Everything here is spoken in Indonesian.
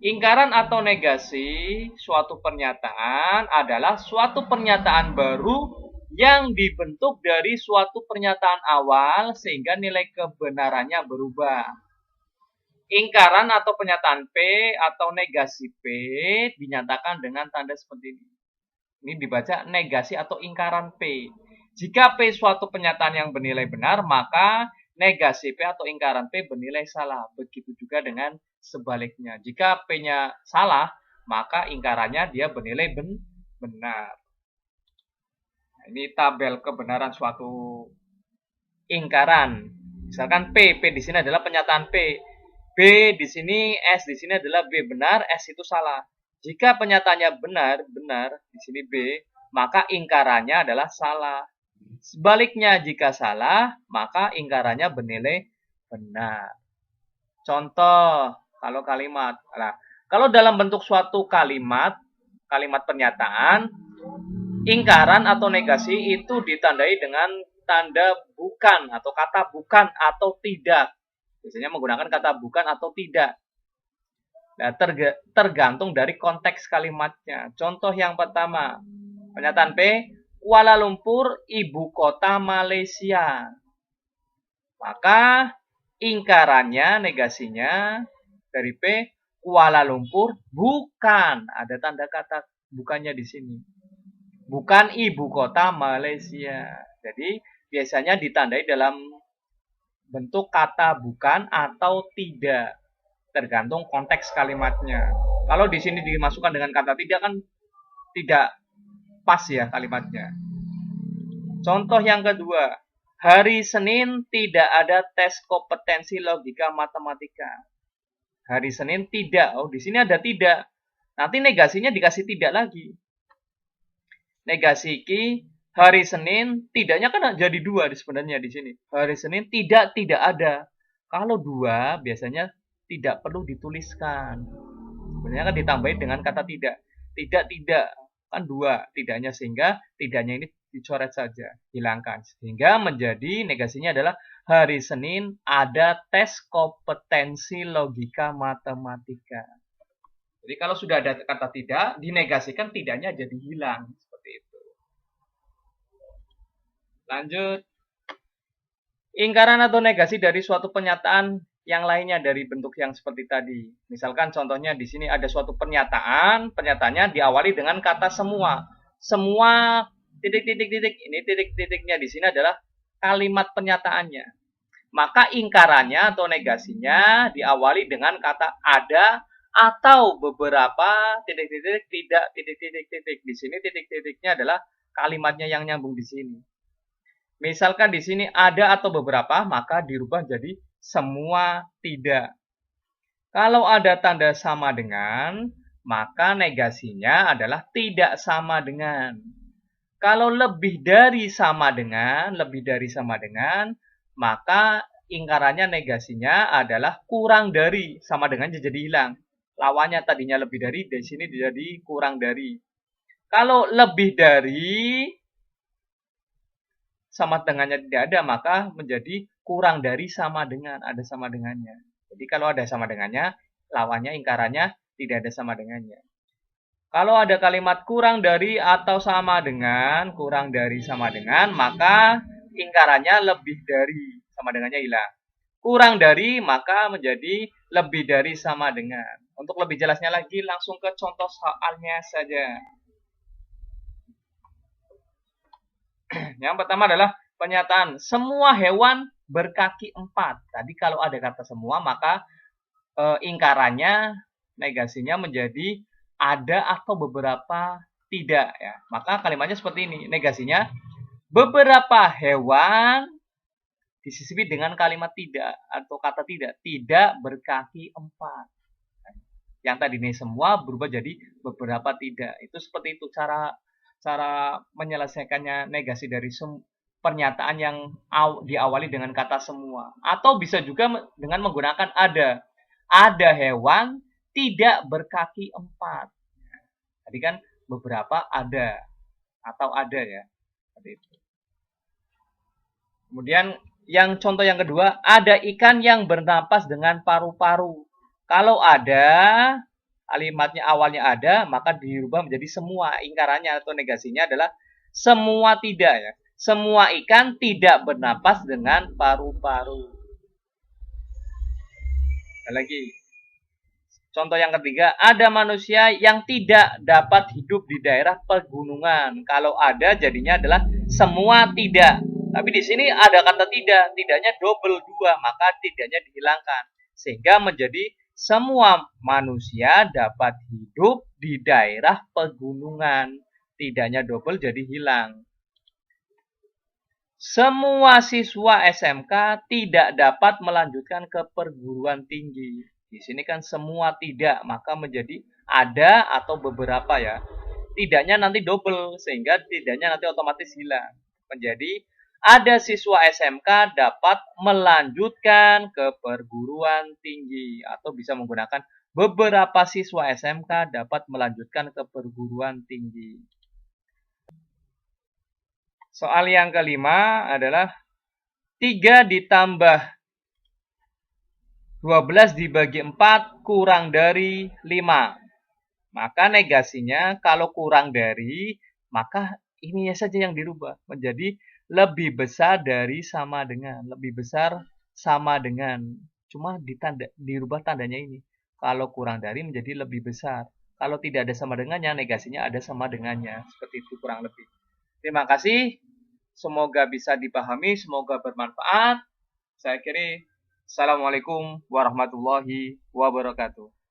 Ingkaran atau negasi suatu pernyataan adalah suatu pernyataan baru yang dibentuk dari suatu pernyataan awal sehingga nilai kebenarannya berubah. Ingkaran atau pernyataan P atau negasi P dinyatakan dengan tanda seperti ini. Ini dibaca negasi atau ingkaran P. Jika P suatu pernyataan yang bernilai benar, maka negasi P atau ingkaran P bernilai salah. Begitu juga dengan sebaliknya. Jika P-nya salah, maka ingkarannya dia bernilai benar. Nah, ini tabel kebenaran suatu ingkaran. Misalkan P di sini adalah pernyataan P. B di sini, S di sini adalah B benar, S itu salah. Jika pernyataannya benar, di sini B, maka ingkarannya adalah salah. Sebaliknya, jika salah, maka ingkarannya bernilai benar. Contoh, kalau kalimat. Nah, kalau dalam bentuk suatu kalimat pernyataan, ingkaran atau negasi itu ditandai dengan tanda bukan atau kata bukan atau tidak. Biasanya menggunakan kata bukan atau tidak. Nah, tergantung dari konteks kalimatnya. Contoh yang pertama, pernyataan P, Kuala Lumpur ibu kota Malaysia. Maka ingkarannya, negasinya dari P, Kuala Lumpur bukan. Ada tanda kata bukannya di sini. Bukan ibu kota Malaysia. Jadi biasanya ditandai dalam bentuk kata bukan atau tidak, tergantung konteks kalimatnya. Kalau di sini dimasukkan dengan kata tidak kan tidak pas ya kalimatnya. Contoh yang kedua, hari Senin tidak ada tes kompetensi logika matematika. Hari Senin tidak, oh di sini ada tidak. Nanti negasinya dikasih tidak lagi. Negasi ki hari Senin, tidaknya kan jadi dua sebenarnya di sini. Hari Senin tidak ada. Kalau dua biasanya tidak perlu dituliskan. Sebenarnya kan ditambahin dengan kata tidak. Tidak kan dua tidaknya, sehingga tidaknya ini dicoret saja, hilangkan. Sehingga menjadi negasinya adalah hari Senin ada tes kompetensi logika matematika. Jadi kalau sudah ada kata tidak, dinegasikan tidaknya jadi hilang. Lanjut. Ingkaran atau negasi dari suatu pernyataan yang lainnya dari bentuk yang seperti tadi. Misalkan contohnya di sini ada suatu pernyataan, pernyataannya diawali dengan kata semua. Semua titik-titik-titik. Ini titik-titiknya di sini adalah kalimat pernyataannya. Maka ingkarannya atau negasinya diawali dengan kata ada atau beberapa titik-titik, tidak titik-titik-titik. Di sini titik-titiknya adalah kalimatnya yang nyambung di sini. Misalkan di sini ada atau beberapa, maka dirubah jadi semua tidak. Kalau ada tanda sama dengan, maka negasinya adalah tidak sama dengan. Kalau lebih dari sama dengan, maka ingkarannya negasinya adalah kurang dari, sama dengan jadi hilang. Lawannya tadinya lebih dari, di sini jadi kurang dari. Kalau lebih dari, sama dengannya tidak ada, maka menjadi kurang dari sama dengan, ada sama dengannya. Jadi kalau ada sama dengannya, lawannya ingkarannya tidak ada sama dengannya. Kalau ada kalimat kurang dari atau sama dengan, maka ingkarannya lebih dari, sama dengannya hilang. Kurang dari, maka menjadi lebih dari sama dengan. Untuk lebih jelasnya lagi, langsung ke contoh soalnya saja. Yang pertama adalah pernyataan semua hewan berkaki 4. Tadi kalau ada kata semua, maka ingkarannya, negasinya menjadi ada atau beberapa tidak ya. Maka kalimatnya seperti ini. Negasinya beberapa hewan disisipi dengan kalimat tidak atau kata tidak berkaki 4. Yang tadi ini semua berubah jadi beberapa tidak. Itu seperti itu cara menyelesaikannya negasi dari pernyataan yang diawali dengan kata semua. Atau bisa juga dengan menggunakan ada. Ada hewan tidak berkaki 4. Tadi kan beberapa ada atau ada ya. Seperti itu. Kemudian yang contoh yang kedua, ada ikan yang bernapas dengan paru-paru. Kalau ada, kalimatnya awalnya ada, maka dirubah menjadi semua. Ingkarannya atau negasinya adalah semua tidak ya. Semua ikan tidak bernapas dengan paru-paru. Lagi. Contoh yang ketiga, ada manusia yang tidak dapat hidup di daerah pegunungan. Kalau ada jadinya adalah semua tidak. Tapi di sini ada kata tidak, tidaknya double dua, maka tidaknya dihilangkan. Sehingga menjadi semua manusia dapat hidup di daerah pegunungan. Tidaknya double jadi hilang. Semua siswa SMK tidak dapat melanjutkan ke perguruan tinggi. Di sini kan semua tidak, maka menjadi ada atau beberapa ya. Tidaknya nanti double, sehingga tidaknya nanti otomatis hilang. Menjadi ada siswa SMK dapat melanjutkan ke perguruan tinggi. Atau bisa menggunakan beberapa siswa SMK dapat melanjutkan ke perguruan tinggi. Soal yang kelima adalah 3 ditambah 12 dibagi 4 kurang dari 5. Maka negasinya kalau kurang dari, maka ininya saja yang dirubah. Menjadi lebih besar dari sama dengan. Lebih besar sama dengan. Cuma dirubah tandanya ini. Kalau kurang dari menjadi lebih besar. Kalau tidak ada sama dengannya, negasinya ada sama dengannya. Seperti itu kurang lebih. Terima kasih. Semoga bisa dipahami, semoga bermanfaat. Saya kira, Assalamualaikum warahmatullahi wabarakatuh.